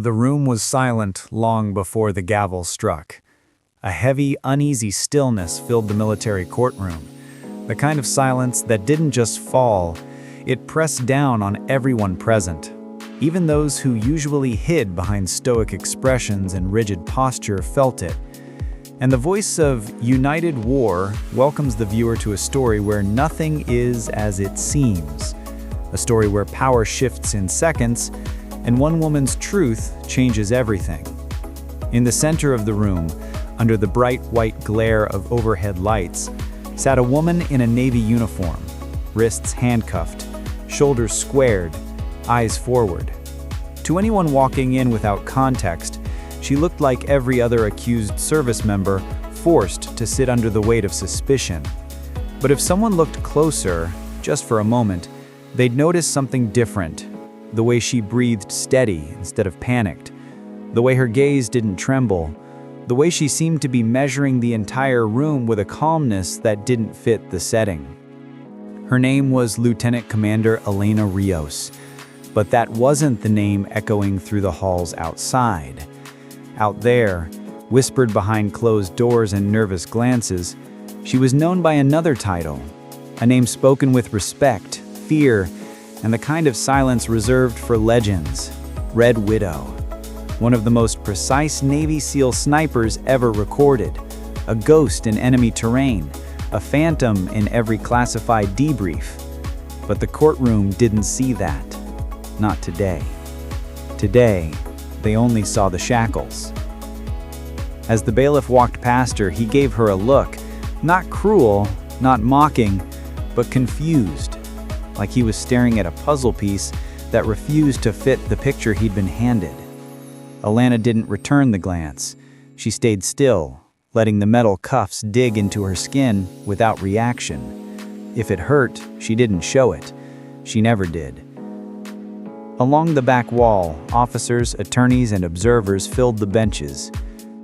The room was silent long before the gavel struck. A heavy, uneasy stillness filled the military courtroom, the kind of silence that didn't just fall, it pressed down on everyone present. Even those who usually hid behind stoic expressions and rigid posture felt it. And the voice of United War welcomes the viewer to a story where nothing is as it seems, a story where power shifts in seconds, and one woman's truth changes everything. In the center of the room, under the bright white glare of overhead lights, sat a woman in a Navy uniform, wrists handcuffed, shoulders squared, eyes forward. To anyone walking in without context, she looked like every other accused service member, forced to sit under the weight of suspicion. But if someone looked closer, just for a moment, they'd notice something different. The way she breathed steady instead of panicked. The way her gaze didn't tremble. The way she seemed to be measuring the entire room with a calmness that didn't fit the setting. Her name was Lieutenant Commander Elena Rios, but that wasn't the name echoing through the halls outside. Out there, whispered behind closed doors and nervous glances, she was known by another title, a name spoken with respect, fear, and the kind of silence reserved for legends, Red Widow, one of the most precise Navy SEAL snipers ever recorded, a ghost in enemy terrain, a phantom in every classified debrief. But the courtroom didn't see that. Not today. Today, they only saw the shackles. As the bailiff walked past her, he gave her a look, not cruel, not mocking, but confused, like he was staring at a puzzle piece that refused to fit the picture he'd been handed. Elena didn't return the glance. She stayed still, letting the metal cuffs dig into her skin without reaction. If it hurt, she didn't show it. She never did. Along the back wall, officers, attorneys, and observers filled the benches.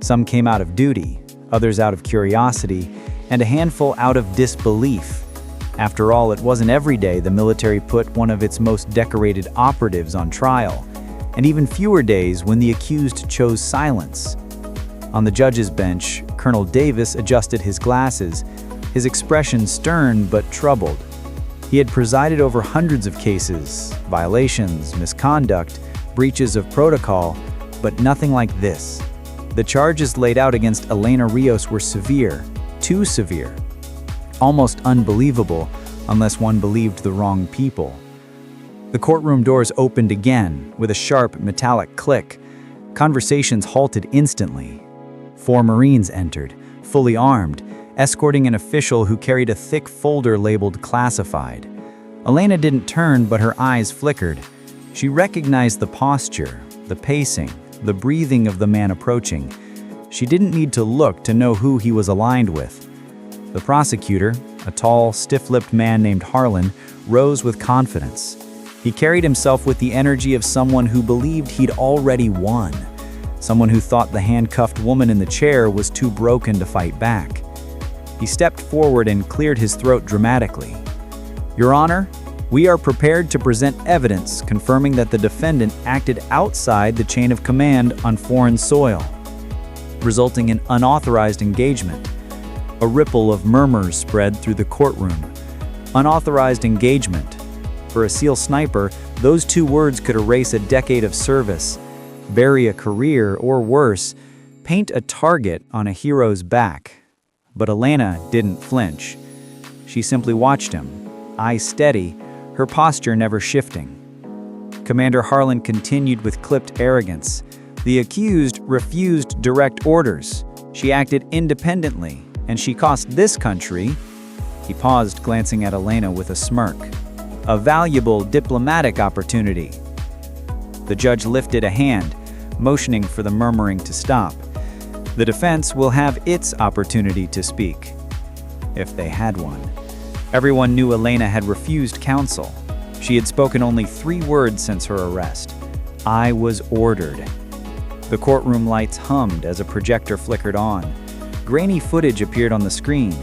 Some came out of duty, others out of curiosity, and a handful out of disbelief. After all, it wasn't every day the military put one of its most decorated operatives on trial, and even fewer days when the accused chose silence. On the judge's bench, Colonel Davis adjusted his glasses, his expression stern but troubled. He had presided over hundreds of cases, violations, misconduct, breaches of protocol, but nothing like this. The charges laid out against Elena Rios were severe, too severe. Almost unbelievable, unless one believed the wrong people. The courtroom doors opened again, with a sharp, metallic click. Conversations halted instantly. 4 Marines entered, fully armed, escorting an official who carried a thick folder labeled classified. Elena didn't turn, but her eyes flickered. She recognized the posture, the pacing, the breathing of the man approaching. She didn't need to look to know who he was aligned with. The prosecutor, a tall, stiff-lipped man named Harlan, rose with confidence. He carried himself with the energy of someone who believed he'd already won, someone who thought the handcuffed woman in the chair was too broken to fight back. He stepped forward and cleared his throat dramatically. "Your Honor, we are prepared to present evidence confirming that the defendant acted outside the chain of command on foreign soil, resulting in unauthorized engagement." A ripple of murmurs spread through the courtroom. Unauthorized engagement. For a SEAL sniper, those 2 words could erase a decade of service, bury a career, or worse, paint a target on a hero's back. But Elena didn't flinch. She simply watched him, eyes steady, her posture never shifting. Commander Harlan continued with clipped arrogance. The accused refused direct orders. She acted independently, and she cost this country, he paused, glancing at Elena with a smirk, a valuable diplomatic opportunity. The judge lifted a hand, motioning for the murmuring to stop. The defense will have its opportunity to speak, if they had one. Everyone knew Elena had refused counsel. She had spoken only 3 words since her arrest. "I was ordered." The courtroom lights hummed as a projector flickered on. Grainy footage appeared on the screen.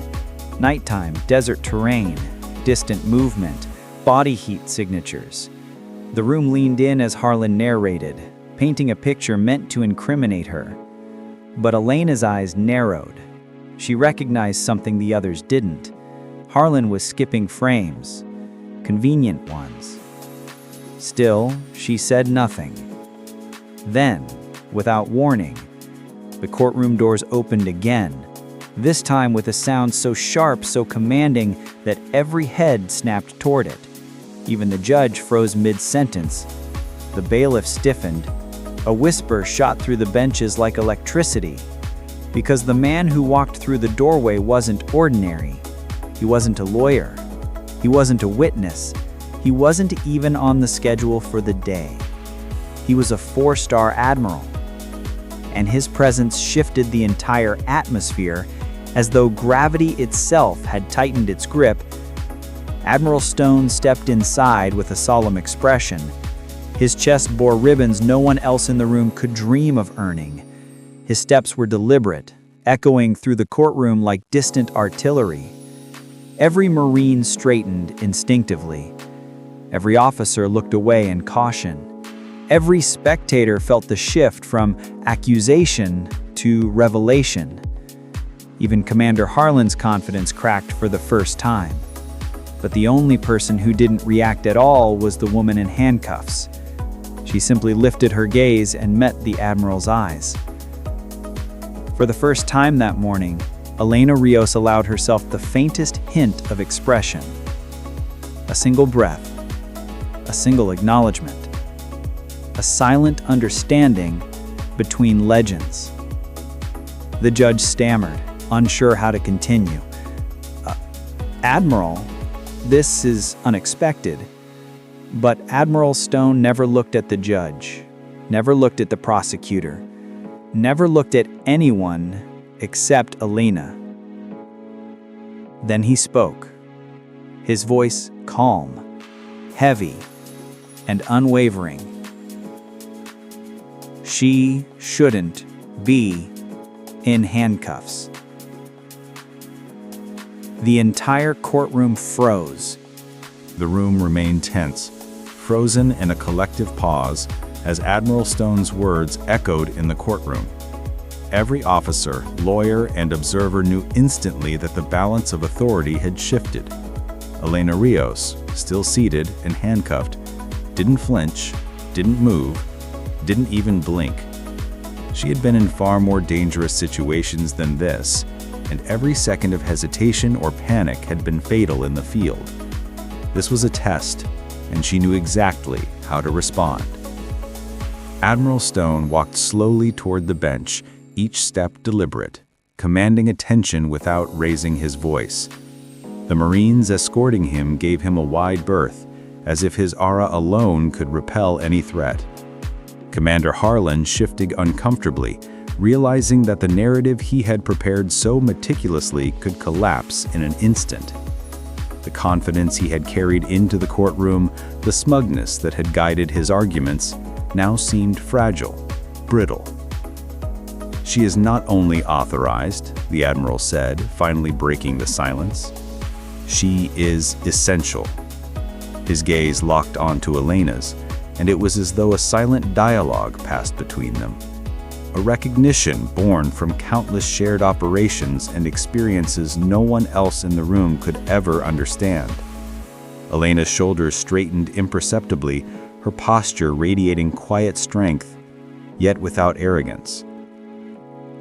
Nighttime, desert terrain, distant movement, body heat signatures. The room leaned in as Harlan narrated. painting a picture meant to incriminate her. But Elena's eyes narrowed. She recognized something the others didn't. Harlan was skipping frames, convenient ones. Still, she said nothing. Then, without warning, the courtroom doors opened again, this time with a sound so sharp, so commanding, that every head snapped toward it. Even the judge froze mid-sentence. The bailiff stiffened. A whisper shot through the benches like electricity. Because the man who walked through the doorway wasn't ordinary. He wasn't a lawyer. He wasn't a witness. He wasn't even on the schedule for the day. He was a 4-star admiral. And his presence shifted the entire atmosphere, as though gravity itself had tightened its grip. Admiral Stone stepped inside with a solemn expression. His chest bore ribbons no one else in the room could dream of earning. His steps were deliberate, echoing through the courtroom like distant artillery. Every Marine straightened instinctively. Every officer looked away in caution. Every spectator felt the shift from accusation to revelation. Even Commander Harlan's confidence cracked for the first time. But the only person who didn't react at all was the woman in handcuffs. She simply lifted her gaze and met the Admiral's eyes. For the first time that morning, Elena Rios allowed herself the faintest hint of expression. A single breath, a single acknowledgement, a silent understanding between legends. The judge stammered, unsure how to continue. Admiral, this is unexpected. But Admiral Stone never looked at the judge, never looked at the prosecutor, never looked at anyone except Elena. Then he spoke, his voice calm, heavy, and unwavering. She shouldn't be in handcuffs. The entire courtroom froze. The room remained tense, frozen in a collective pause as Admiral Stone's words echoed in the courtroom. Every officer, lawyer, and observer knew instantly that the balance of authority had shifted. Elena Rios, still seated and handcuffed, didn't flinch, didn't move, didn't even blink. She had been in far more dangerous situations than this, and every second of hesitation or panic had been fatal in the field. This was a test, and she knew exactly how to respond. Admiral Stone walked slowly toward the bench, each step deliberate, commanding attention without raising his voice. The Marines escorting him gave him a wide berth, as if his aura alone could repel any threat. Commander Harlan shifted uncomfortably, realizing that the narrative he had prepared so meticulously could collapse in an instant. The confidence he had carried into the courtroom, the smugness that had guided his arguments, now seemed fragile, brittle. "She is not only authorized," the Admiral said, finally breaking the silence. "She is essential." His gaze locked onto Elena's, and it was as though a silent dialogue passed between them. A recognition born from countless shared operations and experiences no one else in the room could ever understand. Elena's shoulders straightened imperceptibly, her posture radiating quiet strength, yet without arrogance.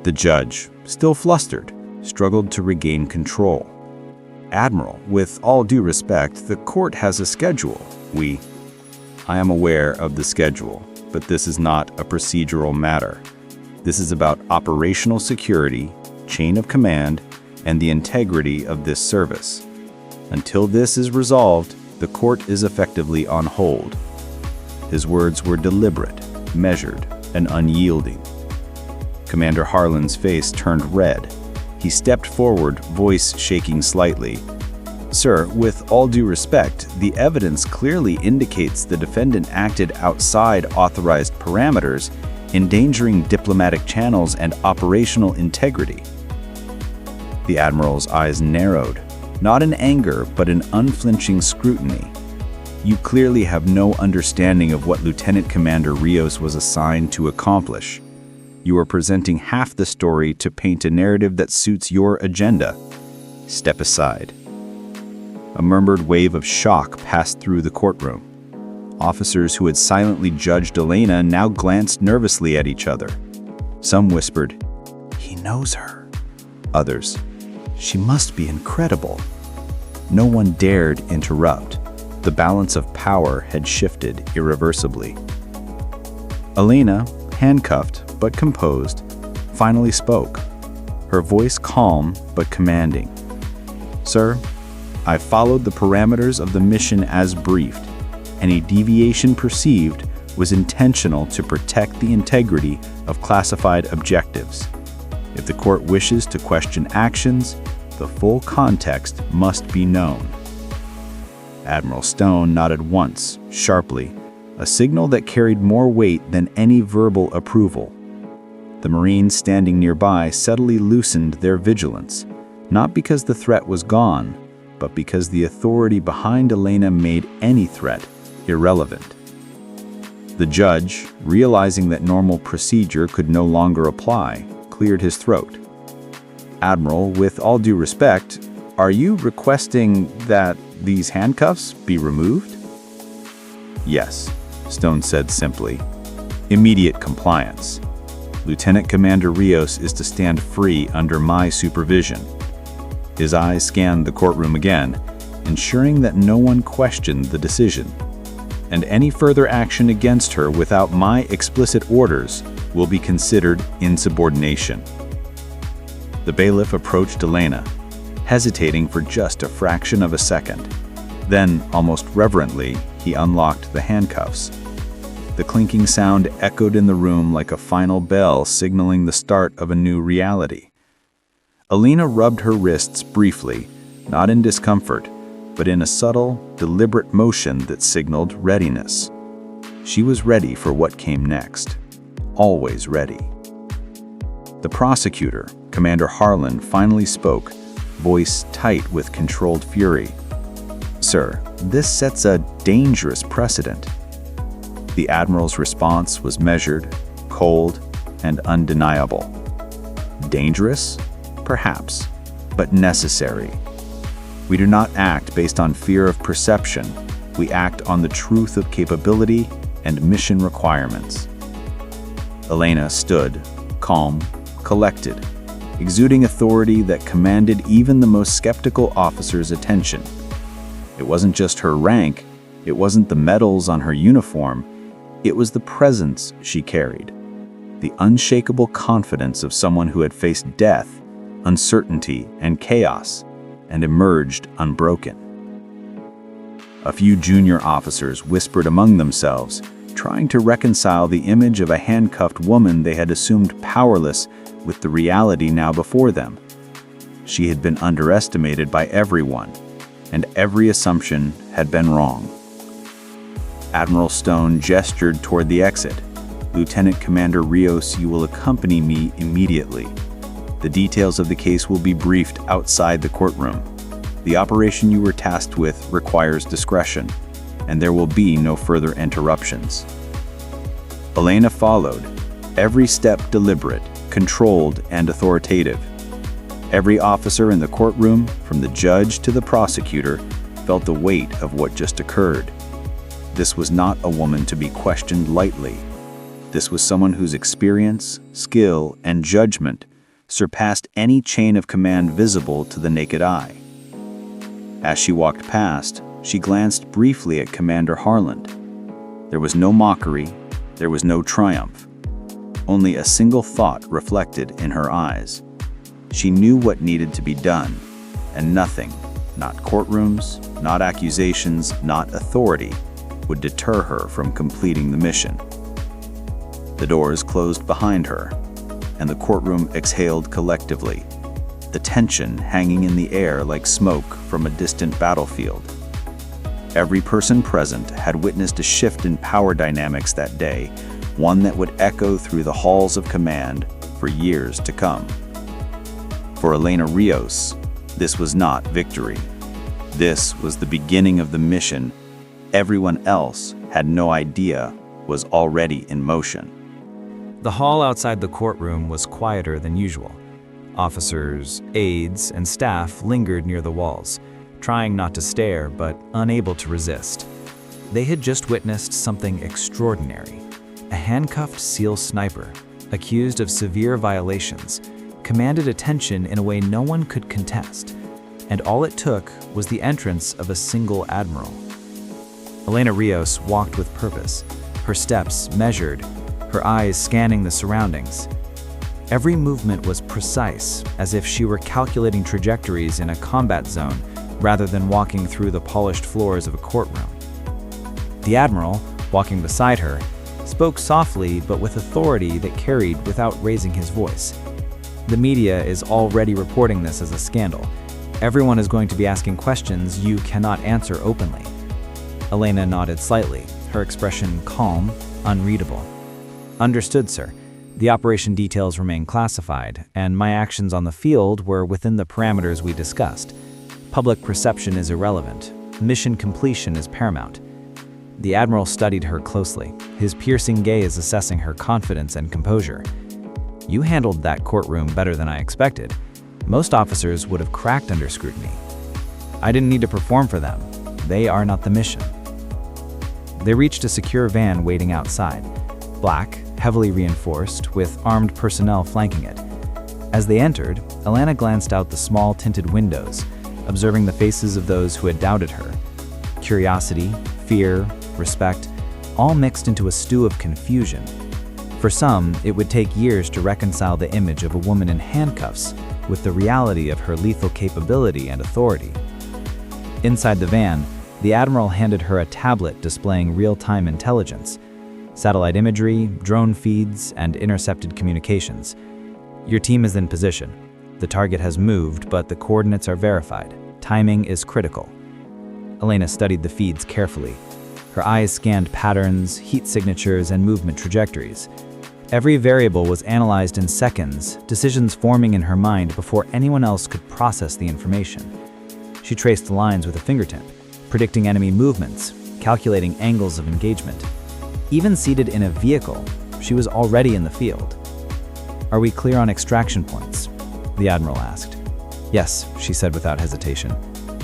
The judge, still flustered, struggled to regain control. "Admiral, with all due respect, the court has a schedule. I am aware of the schedule, but this is not a procedural matter. This is about operational security, chain of command, and the integrity of this service. Until this is resolved, the court is effectively on hold." His words were deliberate, measured, and unyielding. Commander Harlan's face turned red. He stepped forward, voice shaking slightly. "Sir, with all due respect, the evidence clearly indicates the defendant acted outside authorized parameters, endangering diplomatic channels and operational integrity." The Admiral's eyes narrowed, not in anger but in unflinching scrutiny. You clearly have no understanding of what Lieutenant Commander Rios was assigned to accomplish. You are presenting half the story to paint a narrative that suits your agenda. Step aside." A murmured wave of shock passed through the courtroom. Officers who had silently judged Elena now glanced nervously at each other. Some whispered, "He knows her." Others, "She must be incredible." No one dared interrupt. The balance of power had shifted irreversibly. Elena, handcuffed but composed, finally spoke, her voice calm but commanding. "Sir, I followed the parameters of the mission as briefed. Any deviation perceived was intentional to protect the integrity of classified objectives. If the court wishes to question actions, the full context must be known." Admiral Stone nodded once, sharply, a signal that carried more weight than any verbal approval. The Marines standing nearby subtly loosened their vigilance, not because the threat was gone, but because the authority behind Elena made any threat irrelevant. The judge, realizing that normal procedure could no longer apply, cleared his throat. "Admiral, with all due respect, are you requesting that these handcuffs be removed?" "Yes," Stone said simply. "Immediate compliance. Lieutenant Commander Rios is to stand free under my supervision." His eyes scanned the courtroom again, ensuring that no one questioned the decision. "And any further action against her without my explicit orders will be considered insubordination." The bailiff approached Elena, hesitating for just a fraction of a second. Then, almost reverently, he unlocked the handcuffs. The clinking sound echoed in the room like a final bell signaling the start of a new reality. Elena rubbed her wrists briefly, not in discomfort, but in a subtle, deliberate motion that signaled readiness. She was ready for what came next. Always ready. The prosecutor, Commander Harlan, finally spoke, voice tight with controlled fury. "Sir, this sets a dangerous precedent." The Admiral's response was measured, cold, and undeniable. Dangerous? Perhaps, but necessary. We do not act based on fear of perception. We act on the truth of capability and mission requirements. Elena stood, calm, collected, exuding authority that commanded even the most skeptical officer's attention. It wasn't just her rank, it wasn't the medals on her uniform, it was the presence she carried, the unshakable confidence of someone who had faced death, uncertainty, and chaos, and emerged unbroken. A few junior officers whispered among themselves, trying to reconcile the image of a handcuffed woman they had assumed powerless with the reality now before them. She had been underestimated by everyone, and every assumption had been wrong. Admiral Stone gestured toward the exit. "Lieutenant Commander Rios, you will accompany me immediately. The details of the case will be briefed outside the courtroom. The operation you were tasked with requires discretion, and there will be no further interruptions." Elena followed, every step deliberate, controlled, and authoritative. Every officer in the courtroom, from the judge to the prosecutor, felt the weight of what just occurred. This was not a woman to be questioned lightly. This was someone whose experience, skill, and judgment surpassed any chain of command visible to the naked eye. As she walked past, she glanced briefly at Commander Harlan. There was no mockery, there was no triumph. Only a single thought reflected in her eyes. She knew what needed to be done, and nothing, not courtrooms, not accusations, not authority, would deter her from completing the mission. The doors closed behind her, and the courtroom exhaled collectively, the tension hanging in the air like smoke from a distant battlefield. Every person present had witnessed a shift in power dynamics that day, one that would echo through the halls of command for years to come. For Elena Rios, this was not victory. This was the beginning of the mission everyone else had no idea was already in motion. The hall outside the courtroom was quieter than usual. Officers, aides, and staff lingered near the walls, trying not to stare but unable to resist. They had just witnessed something extraordinary. A handcuffed SEAL sniper, accused of severe violations, commanded attention in a way no one could contest, and all it took was the entrance of a single Admiral. Elena Rios walked with purpose, her steps measured, her eyes scanning the surroundings. Every movement was precise, as if she were calculating trajectories in a combat zone rather than walking through the polished floors of a courtroom. The Admiral, walking beside her, spoke softly but with authority that carried without raising his voice. The media is already reporting this as a scandal. Everyone is going to be asking questions you cannot answer openly. Elena nodded slightly, her expression calm, unreadable. Understood, sir. The operation details remain classified, and my actions on the field were within the parameters we discussed. Public perception is irrelevant. Mission completion is paramount. The Admiral studied her closely, his piercing gaze assessing her confidence and composure. You handled that courtroom better than I expected. Most officers would have cracked under scrutiny. I didn't need to perform for them. They are not the mission. They reached a secure van waiting outside, black, heavily reinforced, with armed personnel flanking it. As they entered, Elena glanced out the small tinted windows, observing the faces of those who had doubted her. Curiosity, fear, respect, all mixed into a stew of confusion. For some, it would take years to reconcile the image of a woman in handcuffs with the reality of her lethal capability and authority. Inside the van, the Admiral handed her a tablet displaying real-time intelligence, satellite imagery, drone feeds, and intercepted communications. Your team is in position. The target has moved, but the coordinates are verified. Timing is critical. Elena studied the feeds carefully. Her eyes scanned patterns, heat signatures, and movement trajectories. Every variable was analyzed in seconds, decisions forming in her mind before anyone else could process the information. She traced the lines with a fingertip, predicting enemy movements, calculating angles of engagement. Even seated in a vehicle, she was already in the field. "Are we clear on extraction points?" the Admiral asked. "Yes," she said without hesitation.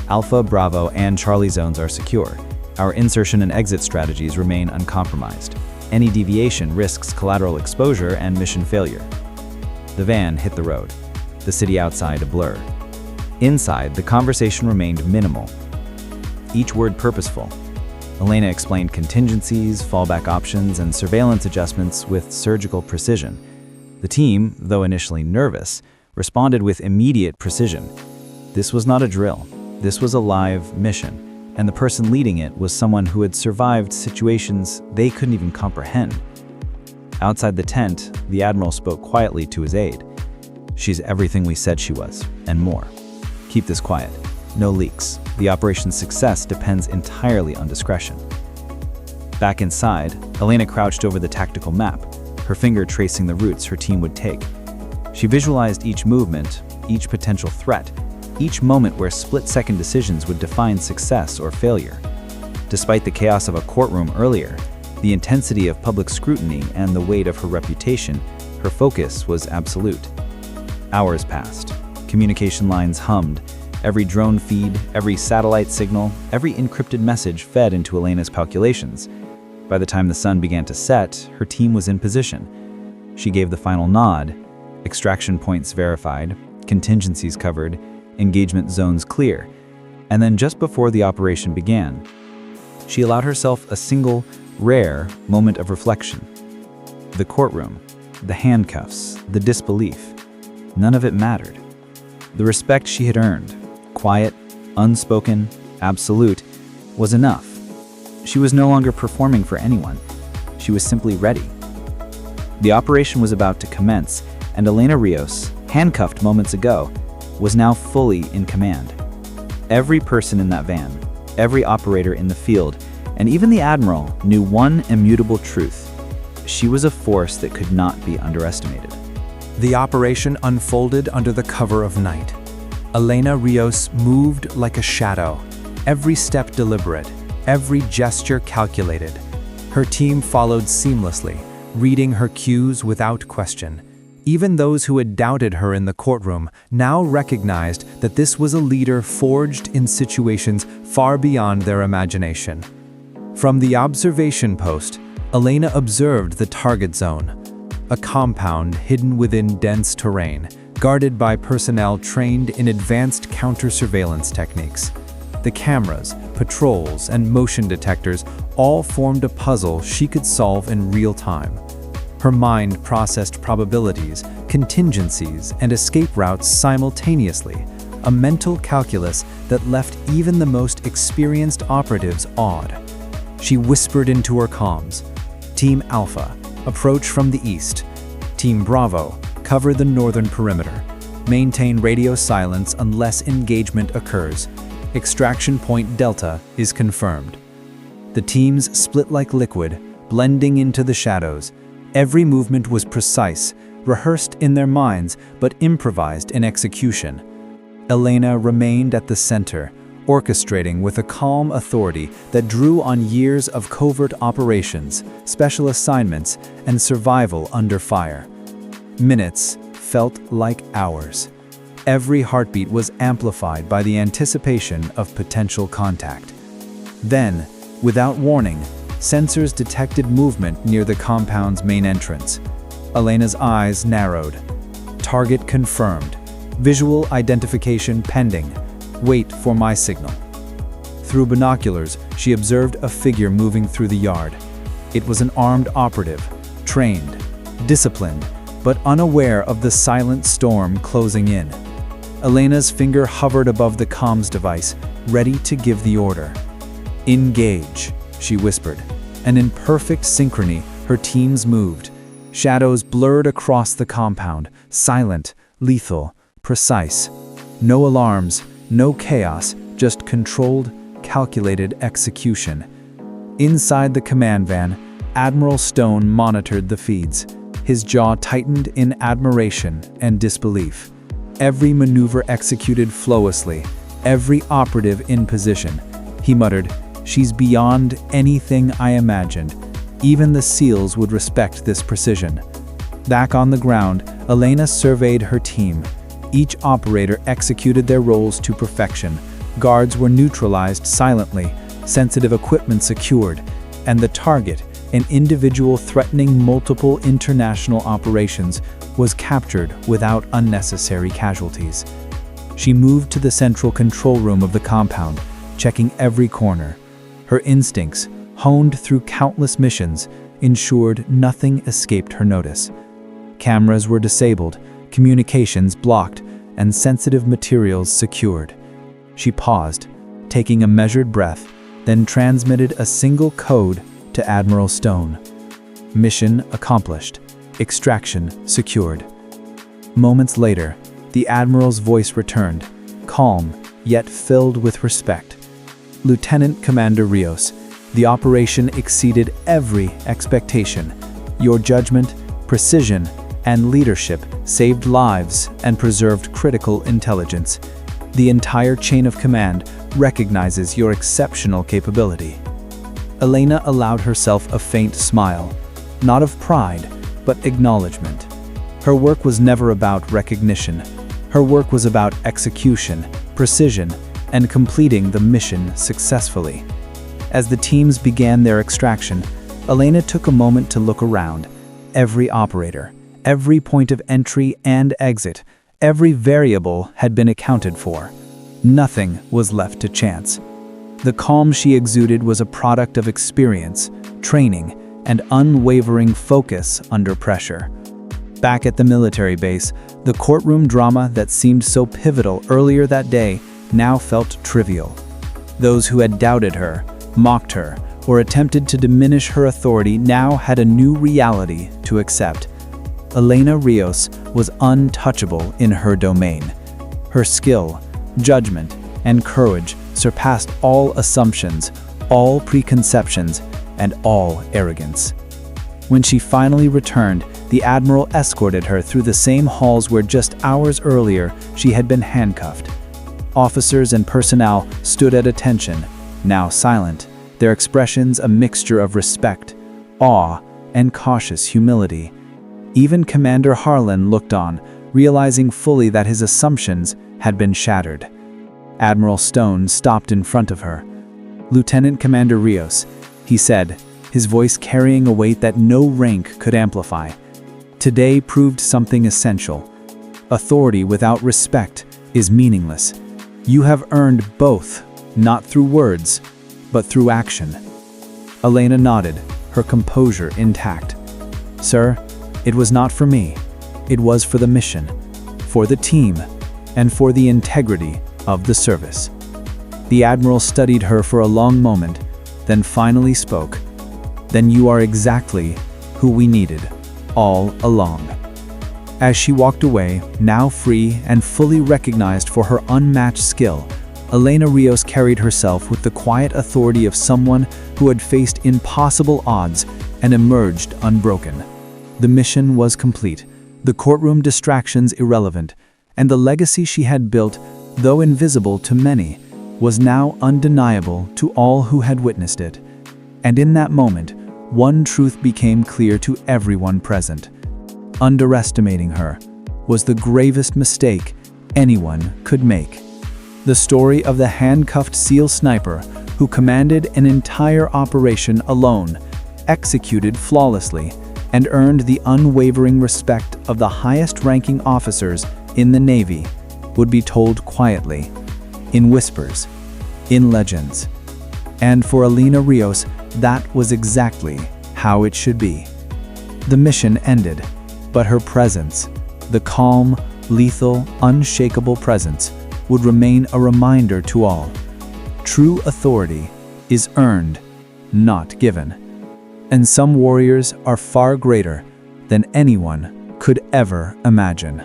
"Alpha, Bravo, and Charlie zones are secure. Our insertion and exit strategies remain uncompromised. Any deviation risks collateral exposure and mission failure." The van hit the road, the city outside a blur. Inside, the conversation remained minimal, each word purposeful. Elena explained contingencies, fallback options, and surveillance adjustments with surgical precision. The team, though initially nervous, responded with immediate precision. This was not a drill. This was a live mission, and the person leading it was someone who had survived situations they couldn't even comprehend. Outside the tent, the Admiral spoke quietly to his aide. "She's everything we said she was, and more. Keep this quiet. No leaks. The operation's success depends entirely on discretion." Back inside, Elena crouched over the tactical map, her finger tracing the routes her team would take. She visualized each movement, each potential threat, each moment where split-second decisions would define success or failure. Despite the chaos of a courtroom earlier, the intensity of public scrutiny, and the weight of her reputation, her focus was absolute. Hours passed. Communication lines hummed. Every drone feed, every satellite signal, every encrypted message fed into Elena's calculations. By the time the sun began to set, her team was in position. She gave the final nod. Extraction points verified, contingencies covered, engagement zones clear. And then just before the operation began, she allowed herself a single, rare moment of reflection. The courtroom, the handcuffs, the disbelief. None of it mattered. The respect she had earned, quiet, unspoken, absolute, was enough. She was no longer performing for anyone. She was simply ready. The operation was about to commence, and Elena Rios, handcuffed moments ago, was now fully in command. Every person in that van, every operator in the field, and even the Admiral knew one immutable truth. She was a force that could not be underestimated. The operation unfolded under the cover of night. Elena Rios moved like a shadow, every step deliberate, every gesture calculated. Her team followed seamlessly, reading her cues without question. Even those who had doubted her in the courtroom now recognized that this was a leader forged in situations far beyond their imagination. From the observation post, Elena observed the target zone, a compound hidden within dense terrain, guarded by personnel trained in advanced counter-surveillance techniques. The cameras, patrols, and motion detectors all formed a puzzle she could solve in real time. Her mind processed probabilities, contingencies, and escape routes simultaneously, a mental calculus that left even the most experienced operatives awed. She whispered into her comms, "Team Alpha, approach from the east. Team Bravo, cover the northern perimeter. Maintain radio silence unless engagement occurs. Extraction point Delta is confirmed." The teams split like liquid, blending into the shadows. Every movement was precise, rehearsed in their minds, but improvised in execution. Elena remained at the center, orchestrating with a calm authority that drew on years of covert operations, special assignments, and survival under fire. Minutes felt like hours. Every heartbeat was amplified by the anticipation of potential contact. Then, without warning, sensors detected movement near the compound's main entrance. Elena's eyes narrowed. Target confirmed. Visual identification pending. Wait for my signal. Through binoculars, she observed a figure moving through the yard. It was an armed operative, trained, disciplined, but unaware of the silent storm closing in. Elena's finger hovered above the comms device, ready to give the order. "Engage," she whispered, and in perfect synchrony, her teams moved. Shadows blurred across the compound, silent, lethal, precise. No alarms, no chaos, just controlled, calculated execution. Inside the command van, Admiral Stone monitored the feeds. His jaw tightened in admiration and disbelief. Every maneuver executed flawlessly, every operative in position. He muttered, "She's beyond anything I imagined. Even the SEALs would respect this precision." Back on the ground, Elena surveyed her team. Each operator executed their roles to perfection. Guards were neutralized silently, sensitive equipment secured, and the target, an individual threatening multiple international operations, was captured without unnecessary casualties. She moved to the central control room of the compound, checking every corner. Her instincts, honed through countless missions, ensured nothing escaped her notice. Cameras were disabled, communications blocked, and sensitive materials secured. She paused, taking a measured breath, then transmitted a single code to Admiral Stone. Mission accomplished. Extraction secured. Moments later, the Admiral's voice returned, calm, yet filled with respect. "Lieutenant Commander Rios, the operation exceeded every expectation. Your judgment, precision, and leadership saved lives and preserved critical intelligence. The entire chain of command recognizes your exceptional capability." Elena allowed herself a faint smile, not of pride, but acknowledgement. Her work was never about recognition. Her work was about execution, precision, and completing the mission successfully. As the teams began their extraction, Elena took a moment to look around. Every operator, every point of entry and exit, every variable had been accounted for. Nothing was left to chance. The calm she exuded was a product of experience, training, and unwavering focus under pressure. Back at the military base, the courtroom drama that seemed so pivotal earlier that day now felt trivial. Those who had doubted her, mocked her, or attempted to diminish her authority now had a new reality to accept. Elena Rios was untouchable in her domain. Her skill, judgment, and courage surpassed all assumptions, all preconceptions, and all arrogance. When she finally returned, the Admiral escorted her through the same halls where just hours earlier she had been handcuffed. Officers and personnel stood at attention, now silent, their expressions a mixture of respect, awe, and cautious humility. Even Commander Harlan looked on, realizing fully that his assumptions had been shattered. Admiral Stone stopped in front of her. "Lieutenant Commander Rios," he said, his voice carrying a weight that no rank could amplify. "Today proved something essential. Authority without respect is meaningless. You have earned both, not through words, but through action." Elena nodded, her composure intact. "Sir, it was not for me. It was for the mission, for the team, and for the integrity of the service." The Admiral studied her for a long moment, then finally spoke. "Then you are exactly who we needed, all along." As she walked away, now free and fully recognized for her unmatched skill, Elena Rios carried herself with the quiet authority of someone who had faced impossible odds and emerged unbroken. The mission was complete, the courtroom distractions irrelevant, and the legacy she had built, though invisible to many, was now undeniable to all who had witnessed it. And in that moment, one truth became clear to everyone present. Underestimating her was the gravest mistake anyone could make. The story of the handcuffed SEAL sniper who commanded an entire operation alone, executed flawlessly, and earned the unwavering respect of the highest-ranking officers in the Navy, would be told quietly, in whispers, in legends. And for Elena Rios, that was exactly how it should be. The mission ended, but her presence, the calm, lethal, unshakable presence, would remain a reminder to all. True authority is earned, not given. And some warriors are far greater than anyone could ever imagine.